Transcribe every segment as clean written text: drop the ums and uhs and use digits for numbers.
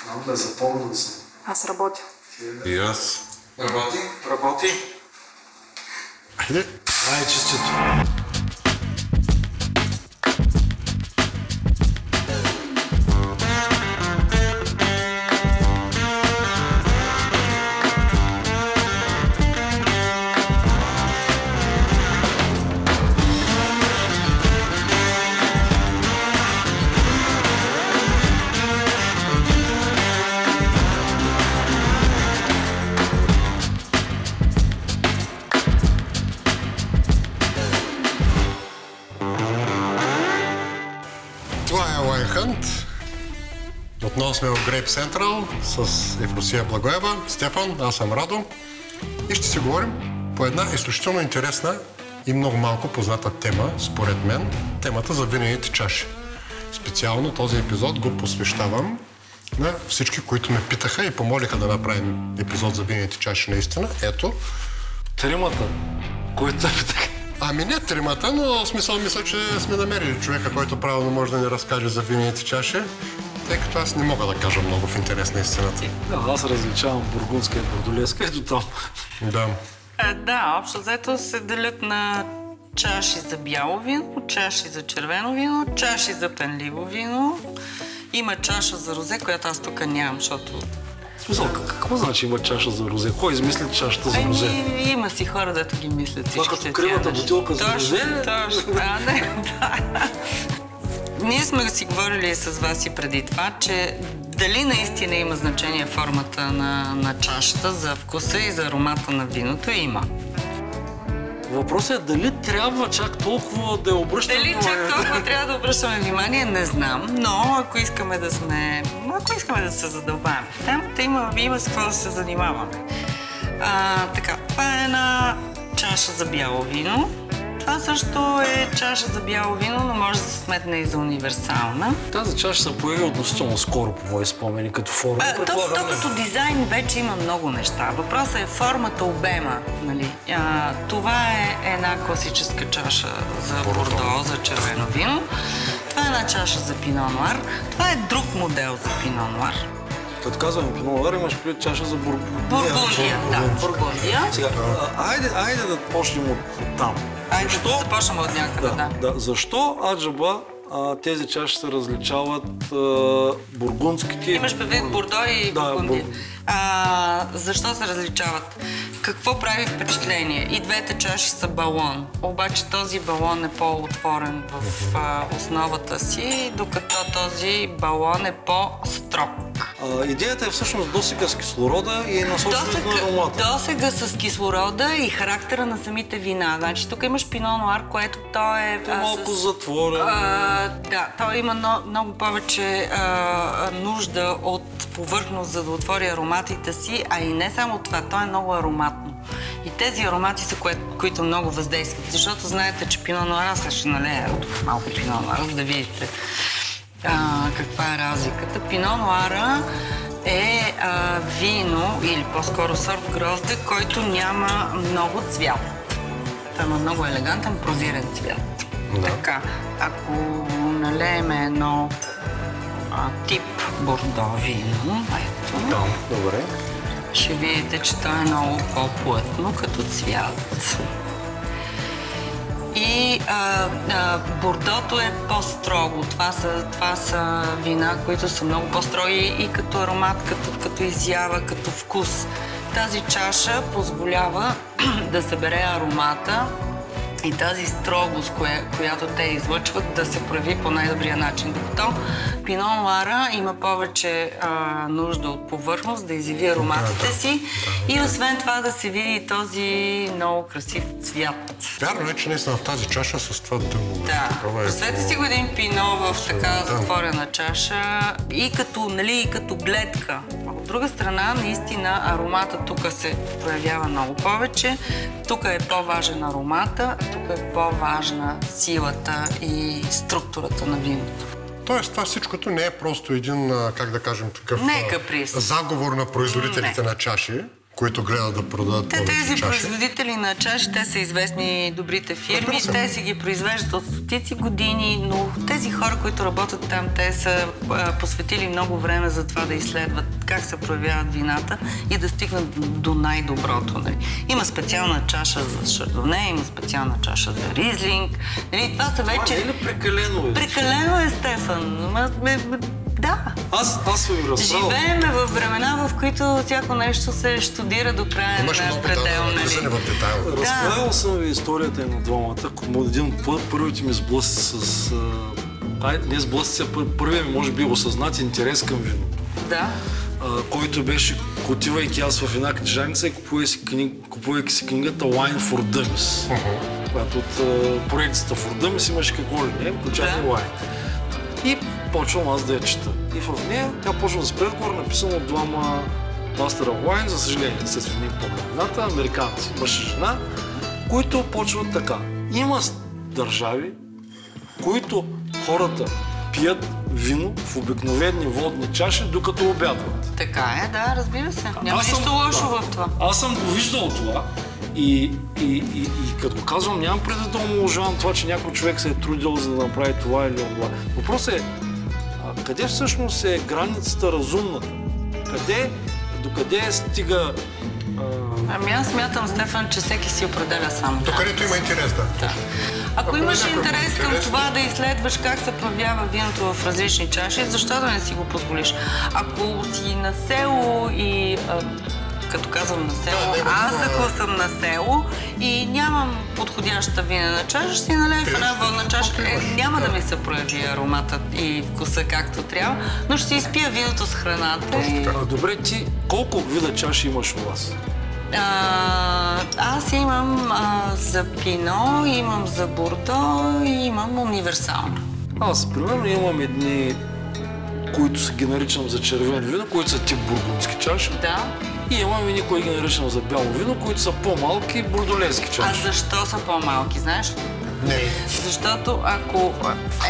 Знам да запомнил съм. Аз работя. И аз. Работи. Айде. Ай, честито. Това е Wine Hunt. Отново сме в Grape Central с Евросия Благоева, Стефан, аз съм Радо и ще си говорим по една изключително интересна и много малко позната тема, според мен, темата за винените чаши. Специално този епизод го посвещавам на всички, които ме питаха и помолиха да направим епизод за винените чаши наистина. Ето. Тримата, които питаха. Ами не тримата, но смисъл мисля, че сме намерили човека, който правилно може да ни разкаже за винените чаши, тъй като аз не мога да кажа много в интерес на истината. Да, аз различавам бургундска и бордолеска, ето там. Да. Да, общо взето се делят на чаши за бяло вино, чаши за червено вино, чаши за пенливо вино. Има чаша за розе, която аз тук нямам, защото... В смисъл, какво значи има чаша за розе? Кой измисли чашата за розе? Има си хора, дето ги мислят всички. Това като кривата бутилка за розе? Точно, да. Ние сме си говорили с вас и преди това, че дали наистина има значение формата на чашата за вкуса и за аромата на виното, има. Въпросът е дали трябва чак толкова да я обръщаме. Дали чак толкова трябва да обръщаме внимание, не знам, но ако искаме да се задълбаем в темата, има с какво да се занимаваме. Така, това е една чаша за бяло вино. Това също е чаша за бяло вино, но може да се сметне и за универсална. Тази чаша се появи относително скоро, по мои спомени, като форма. То като дизайн вече има много неща. Въпросът е формата, обема. Нали? Това е една класическа чаша за бордо, за червено вино. Това е една чаша за пино нуар. Това е друг модел за пино нуар. Като казваме пино нуар, имаш пред чаша за Бургундия. Да, Бургундия. Сега, айде да почнем от там. Айде да започнем от някъде, да. Защо аджаба тези чаши се различават бургундските? Имаш предвид бордо и бургундия. Защо се различават? Какво прави впечатление? И двете чаши са балон. Обаче този балон е по-отворен в основата си, докато този балон е по-строг. Идеята е всъщност досега с кислорода и насочването на аромата. Досега с кислорода и характера на самите вина. Значи тук имаш пино нуар, което то е... малко затворен. Да, той има много повече нужда от повърхност, за да отвори ароматите си, а и не само това, то е много ароматно. И тези аромати са, които много въздействат, защото знаете, че пино нуар, аз ще налея малко пино нуар, за да видите каква е разликата. Пино нуара е вино, или по-скоро сорт грозде, който няма много цвят. Той има много елегантен, прозирен цвят. Да. Така, ако налеем едно тип бордо вино, ето. Да, добре. Ще видите, че то е много по-плътно като цвят. И бордото е по-строго. Това са вина, които са много по-строги и като аромат, като изява, като вкус. Тази чаша позволява да събере аромата и тази строгост, която те излъчват, да се прояви по най-добрия начин. Докато пино нуара има повече нужда от повърхност, да изяви ароматите си и освен това да се види този много красив цвят. Вярно е, че наистина в тази чаша с това дълго. Да. Представете си го един пино в така затворена чаша и като гледка. От друга страна, наистина аромата тук се проявява много повече. Тук е по-важен аромата, тук е по-важна силата и структурата на виното. Тоест, това всичкото не е просто един, как да кажем, такъв заговор на производителите на чаши, които гледат да продадат повече Тези чаши. производители на чаши, те са известни добрите фирми, Разбира се. те си ги произвеждат от стотици години, но тези хора, които работят там, те са посветили много време за това да изследват как се проявяват вината и да стигнат до най-доброто. Нали. Има специална чаша за шардоне, има специална чаша за ризлинг. Нали, това са вече... Не е ли прекалено? Прекалено е, Стефан. Да. Аз съм ви разправил. Живееме във времена, в които всяко нещо се штудира до края Имаше на много предел. детайли, влизане в детайл. Разправил съм ви историята и на двамата. Един от първите ми сблъсъци с... не сблъсъци, първият ми може би осъзнат интерес към виното. Да. Който беше, отивайки аз в една книжарница и купувайки си книгата Wine for Dummies. Която от проекцията For Dummies имаше какво ли не, включително Wine. И почвам аз да я чета. И в нея тя почва с предговор, написано от двама мастера Wine, за съжаление, естествено не по-големината, американци, мъж и жена, които почват така. Има държави, които хората пият вино в обикновени водни чаши, докато обядват. Така е, да, разбира се. Няма нищо лошо в това. Аз съм го виждал това и като го казвам, нямам преди да омаловажавам това, че някой човек се е трудил за да направи това или това. Въпросът е, къде всъщност е границата разумната? Докъде стига... Ами аз смятам, Стефан, че всеки си определя сам. Докъдето има интерес, да. Ако имаш някой интерес към интерес, това да изследваш как се проявява виното в различни чаши, защо да не си го позволиш? Ако си на село и... Като казвам на село, ако съм на село и нямам подходяща винена чаша, ще си налея в една водна чаша. Няма да ми се прояви ароматът и вкуса както трябва, но ще си изпия виното с храната. Добре, ти колко вида чаши имаш у вас? Аз имам за пино, имам за бордо и имам универсално. Аз, примерно, имам едни, които са ги наричам за червено вино, които са тип бургундски чаши. Да. И имам едни, които ги наричам за бяло вино, които са по-малки бордолезки чаши. А защо са по-малки, знаеш ли? Не. Защото ако...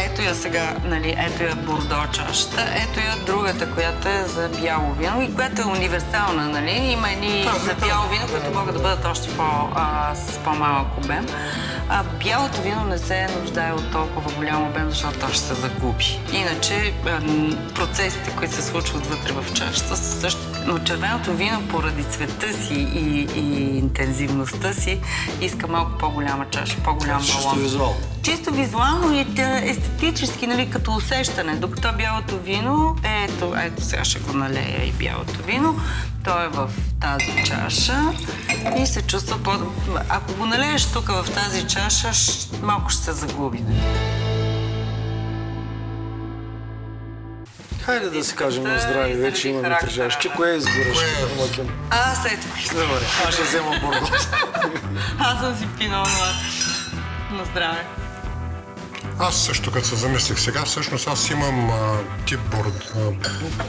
Ето я сега, нали, ето я бордо чашата, ето я другата, която е за бяло вино и която е универсална, нали? Има едни за бяло вино, които могат да бъдат още с по-малък обем. Бялото вино не се нуждае от толкова голям обем, защото то ще се загуби. Иначе процесите, които се случват вътре в чашата са същите. Но червеното вино поради цвета си и интензивността си иска малко по-голяма чаша, по-голям балон. Чисто визуално. Чисто визуално и естетически, нали, като усещане. Докато бялото вино, ето сега ще го налея и бялото вино, то е в тази чаша и се чувства Ако го налееш тук в тази чаша, малко ще се загуби. Хайде да си кажем на здраве, вече имаме тържащи. Кое избираш? Аз ето. Добре, аз ще взема бордо. Аз съм си пинал на здраве. Аз също, като се замислих сега, всъщност аз имам тип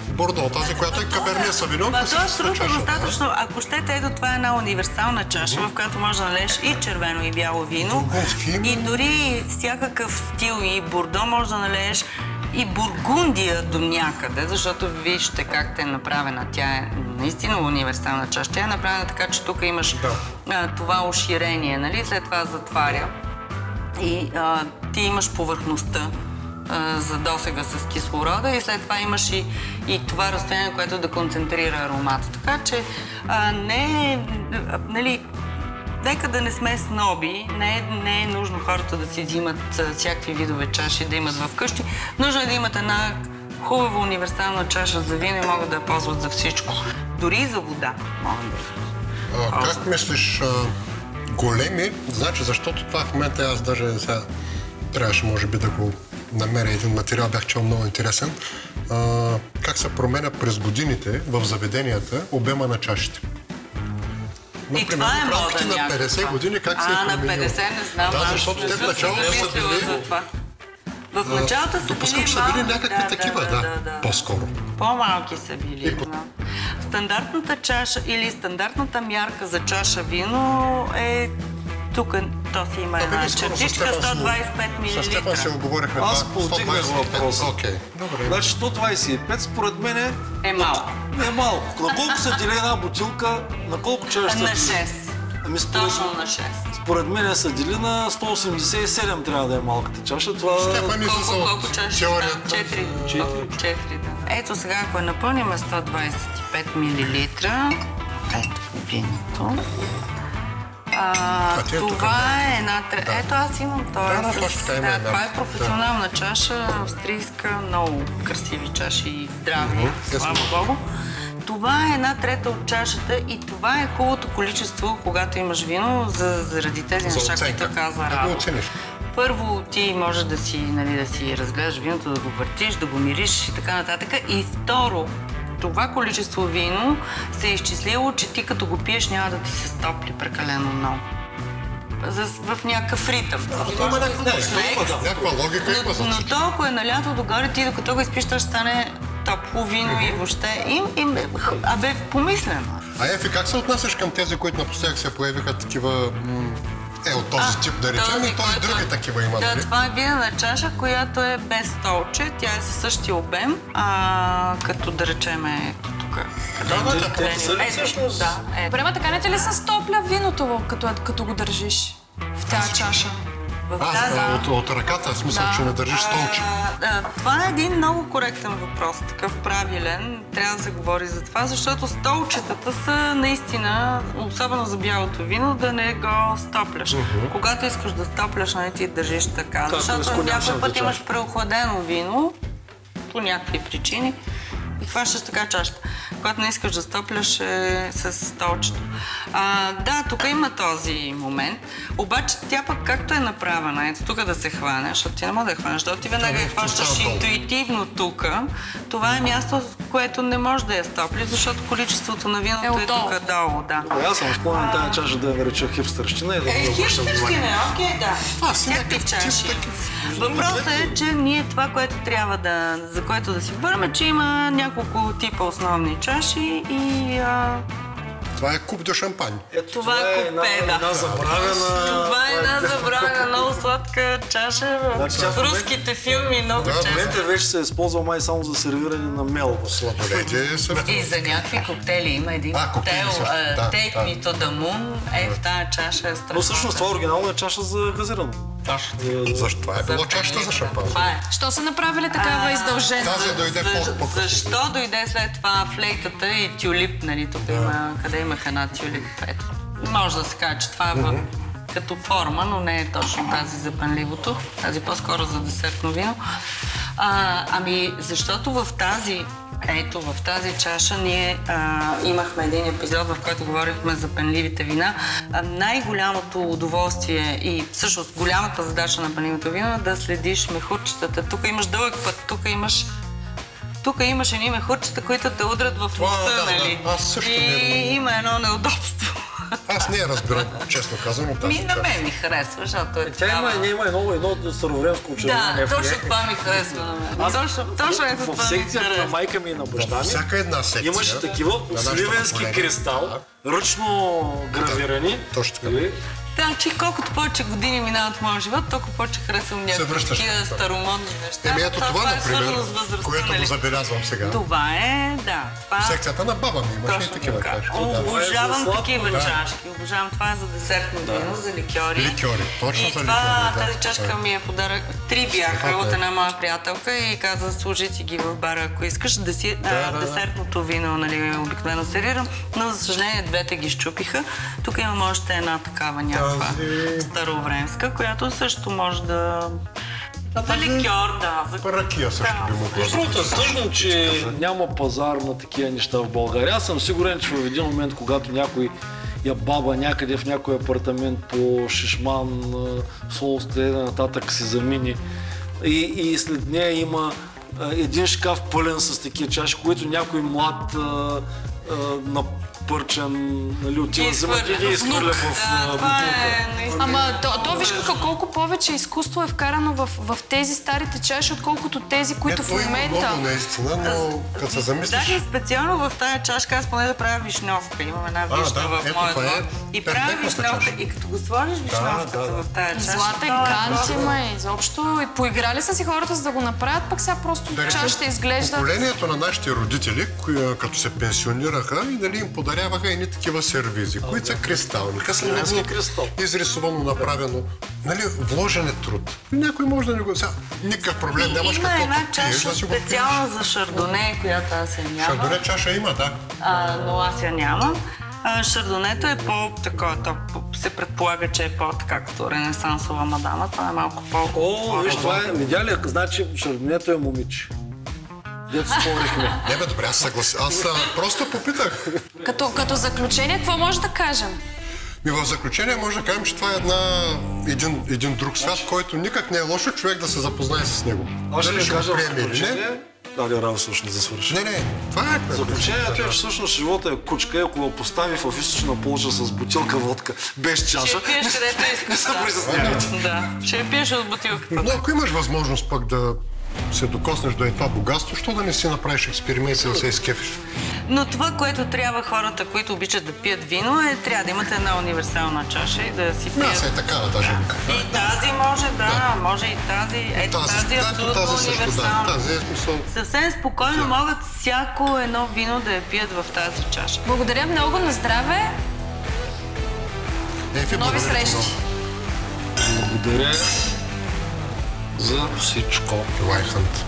бордо, тази, която е каберне савиньон. Това е абсолютно достатъчно. Ако щете, ето това е една универсална чаша, в която може да налееш и червено, и бяло вино. И дори всякакъв стил и бордо може да налееш и бургундия до някъде, защото вижте как е направена. Тя е наистина универсална чаша. Тя е направена така, че тук имаш това уширение, нали? След това затваря. И ти имаш повърхността за досега с кислорода и след това имаш и това разстояние, което да концентрира аромата. Така че нали, нека да не сме сноби, не е нужно хората да си взимат всякакви видове чаши, да имат вкъщи. Нужно е да имат една хубава универсална чаша за вино и могат да я ползват за всичко. Дори и за вода могат да Как мислиш, големи, значи защото това в момента аз даже сега трябваше може би да го намеря един материал, бях чел много интересен, как се променя през годините в заведенията обема на чашите. Например, в рамките на 50 години как се е променил? На 50 не знам. Да, защото те в началото са били... В началото са били допускам, че са били някакви такива, по-скоро. По-малки са били. Стандартната чаша или стандартната мярка за чаша вино е тук, то си има една чертичка, 125 мл. С Стефан си оговорихме това. Аз повдигнах въпроса. Окей, добре. Значи 125 според мен е малко. Не малко. На колко се дели една бутилка? На колко чаши се дели? На 6. Ами Точно на 6. според мен се дели на 187 трябва да е малката чаша. Това Стефани Колко чаши? теорията. 4, да. Ето сега, ако напълним 125 мл, ето виното. Това е една... Ето аз имам това. Това е професионална чаша, австрийска, много красиви чаши и здрави, слава Богу. Това е една трета от чашата и това е хубавото количество, когато имаш вино, заради тези неща, които каза Радо. Първо ти може да си разгледаш виното, да го въртиш, да го мириш и така нататък. И второ, това количество вино се е изчислило, че ти като го пиеш няма да ти се стопли прекалено много. В някакъв ритъм. Това има някаква логика има за Но то, ако е налято догоре, ти докато го изпиш, то ще стане топло вино и въобще. Абе, помислено. А Ефи, как се отнасяш към тези, които напоследък се появиха такива от този тип, да речем, и той и други такива има, нали? Да, това е винена чаша, която е без столче. Тя е със същия обем, като да речем ето тук. Време, така не те ли се стопля виното, като го държиш в тази чаша? От ръката, в смисъл, че не държиш столче. Това е един много коректен въпрос, такъв правилен. Трябва да се говори за това, защото столчетата са наистина, особено за бялото вино, да не го стопляш. Когато искаш да стопляш, не ти държиш така. Защото някой път имаш преохладено вино, по някакви причини, и хващаш така чашата. Когато не искаш да стопляш е с столчето. Да, тук има този момент, обаче тя пък както е направена, ето тук да се хване, защото ти не може да я хванеш, защото ти веднага я хващаш интуитивно тук. Това е място, което не може да я стопли, защото количеството на виното е тук долу. Да. Аз съм спомнен тази чаша да я нарича хипстърщина и да го обръщам внимание. Хипстърщина, окей, да. Всякакви чаши. Въпросът е, че ние това, което трябва за което да си говорим, че има няколко типа основни чаши и... Това е куп до шампань. Това е купе, да. Една забравена... Това е една забравена, много сладка чаша в руските филми, много често. В момента вече се използва май само за сервиране на мел. Сладоледи също. И за някакви коктейли има един коктейл, Take Me to the Moon, в тази чаша е страшно. Но всъщност това оригинално е чаша за газирано. Защо това е било чашата за шампан? Що са направили такава издължена? Тази дойде по-късно. Защо дойде след това флейтата и тюлип, нали, тук има, къде имах една тюлип, ето. Може да се каже, че това е като форма, но не е точно тази за пенливото, тази по-скоро за десертно вино. Ами, защото в тази чаша ние имахме един епизод, в който говорихме за пенливите вина. Най-голямото удоволствие и всъщност голямата задача на пенливото вино е да следиш мехурчетата. Тук имаш дълъг път, тук имаш едни мехурчета, които те удрят в носа, нали? И има едно неудобство. Аз не я разбирам, честно казвам, тази на мен ми харесва, защото е такава. Тя има едно старовремско учение. Да, точно това ми харесва на мен. Точно ето това ми харесва. В секцията на майка ми и на баща ми всяка една секция имаше такива сливенски кристал, ръчно гравирани. Точно така. Значи, колкото повече години минават в моя живот, толкова повече харесвам някакви такива старомодни неща. Ето това, например, което го забелязвам сега. Това е, да. В секцията на баба ми имаше и такива чашки. Обожавам такива чашки. Обожавам това е за десертно вино, за ликьори. Ликьори, точно за ликьори, да. Тази чашка ми е подарък. 3 бяха от една моя приятелка и каза, служи си ги в бара, ако искаш. Десертното вино, нали, обикновено сервирам, но за съжаление двете ги счупиха. Тук имам още една такава някаква старовремска, която също може да... За ликьор, да. За ракия също би могла. Защото е тъжно, че няма пазар на такива неща в България. Аз съм сигурен, че в един момент, когато някой я баба някъде в някой апартамент по Шишман, Солстрит и нататък си замини и след нея има един шкаф пълен с такива чаши, които някой млад напърчен, нали, отива взимат и ги изхвърля в бутилка. Ама то виж колко повече изкуство е вкарано в тези старите чаши, отколкото тези, които в момента... Много наистина, но като се замислиш... Да, и специално в тази чашка, аз поне да правя вишньовка. Имам една вишня в моя двор. И правя вишньовка. И като го сложиш вишньовката в тази чаша... Злата канти, изобщо. И поиграли са си хората, за да го направят, пък сега просто чашата изглежда... Поколението на нашите родители, като се пенсионираха, и нали им подаряваха едни такива сервизи, които са кристални. Са много изрисувано, направено. Нали, вложен е труд. Някой може да не го... Никакъв проблем, нямаш има каквото една пиеш, чаша да си го пиеш. специална за шардоне, която аз я нямам. Шардоне чаша има, да. Но аз я нямам. Шардонето е по-такова, се предполага, че е по-така като ренесансова мадама. Това е малко по... Виж, това е, видя ли, значи шардонето е момиче. Дето спорихме. Не бе, добре, аз съглася. Аз просто попитах. Като заключение, какво може да кажем? В заключение може да кажем, че това е един друг свят, който никак не е лошо човек да се запознае с него. Аз ще Дали ви кажа в приеме или не? заключение. Дали Рао всъщност да свърши. Не, това е. Заключението е, че всъщност живота е кучка и ако го постави в източна Полша с бутилка водка без чаша... Ще пиеш където искаш. Да, ще пиеш от бутилката. Но ако имаш възможност пък да се докоснеш до това богатство, що да не си направиш експеримент и да се изкефиш? Но това, което трябва хората, които обичат да пият вино, трябва да имате една универсална чаша и да си пият. Аз е такава даже. И тази може, може и тази. Тази е абсолютно универсална. Тази е смисъл. Съвсем спокойно могат всяко едно вино да я пият в тази чаша. Благодаря много, на здраве. Нови срещи. Благодаря за всичко. Лайхант.